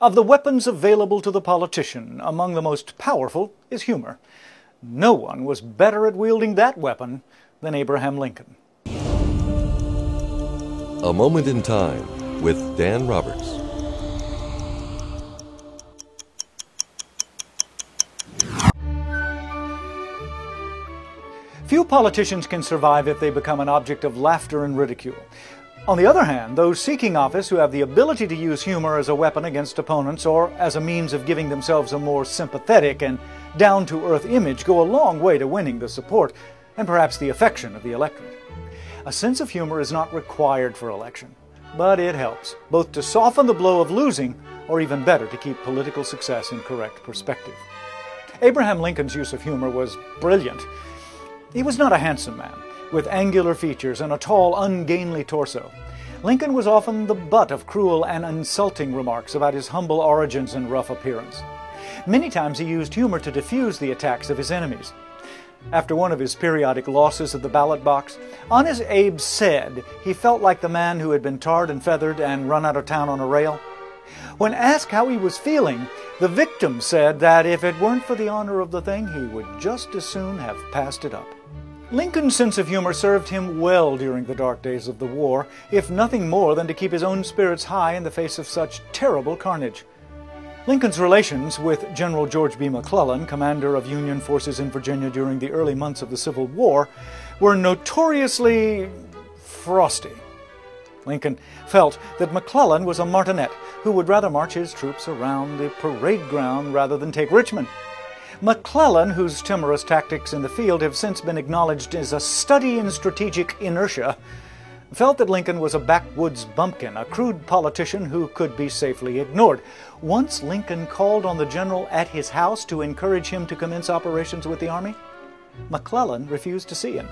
Of the weapons available to the politician, among the most powerful is humor. No one was better at wielding that weapon than Abraham Lincoln. A Moment in Time with Dan Roberts. Few politicians can survive if they become an object of laughter and ridicule. On the other hand, those seeking office who have the ability to use humor as a weapon against opponents or as a means of giving themselves a more sympathetic and down-to-earth image go a long way to winning the support and perhaps the affection of the electorate. A sense of humor is not required for election, but it helps, both to soften the blow of losing or even better to keep political success in correct perspective. Abraham Lincoln's use of humor was brilliant. He was not a handsome man, with angular features and a tall, ungainly torso. Lincoln was often the butt of cruel and insulting remarks about his humble origins and rough appearance. Many times he used humor to diffuse the attacks of his enemies. After one of his periodic losses at the ballot box, Honest Abe said he felt like the man who had been tarred and feathered and run out of town on a rail. When asked how he was feeling, the victim said that if it weren't for the honor of the thing, he would just as soon have passed it up. Lincoln's sense of humor served him well during the dark days of the war, if nothing more than to keep his own spirits high in the face of such terrible carnage. Lincoln's relations with General George B. McClellan, commander of Union forces in Virginia during the early months of the Civil War, were notoriously frosty. Lincoln felt that McClellan was a martinet who would rather march his troops around the parade ground rather than take Richmond. McClellan, whose timorous tactics in the field have since been acknowledged as a study in strategic inertia, felt that Lincoln was a backwoods bumpkin, a crude politician who could be safely ignored. Once Lincoln called on the general at his house to encourage him to commence operations with the army. McClellan refused to see him.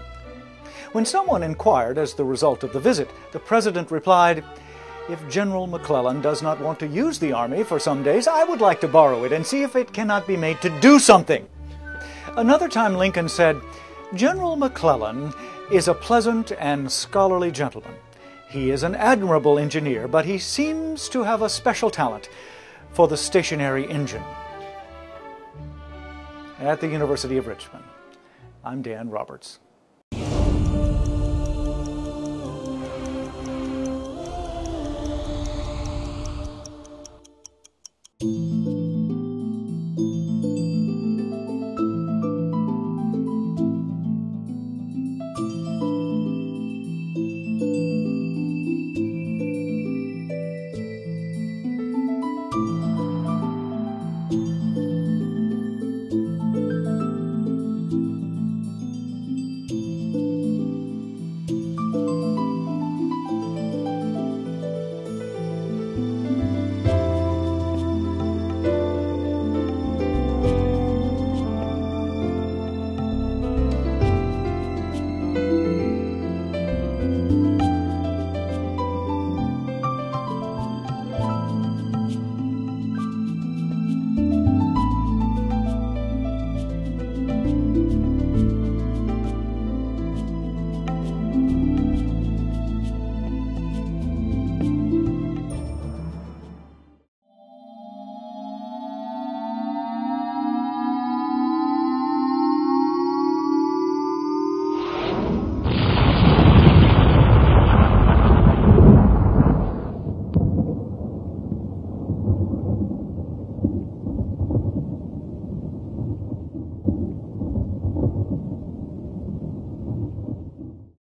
When someone inquired as the result of the visit, the president replied, "If General McClellan does not want to use the army for some days, I would like to borrow it and see if it cannot be made to do something." Another time Lincoln said, "General McClellan is a pleasant and scholarly gentleman. He is an admirable engineer, but he seems to have a special talent for the stationary engine." At the University of Richmond, I'm Dan Roberts.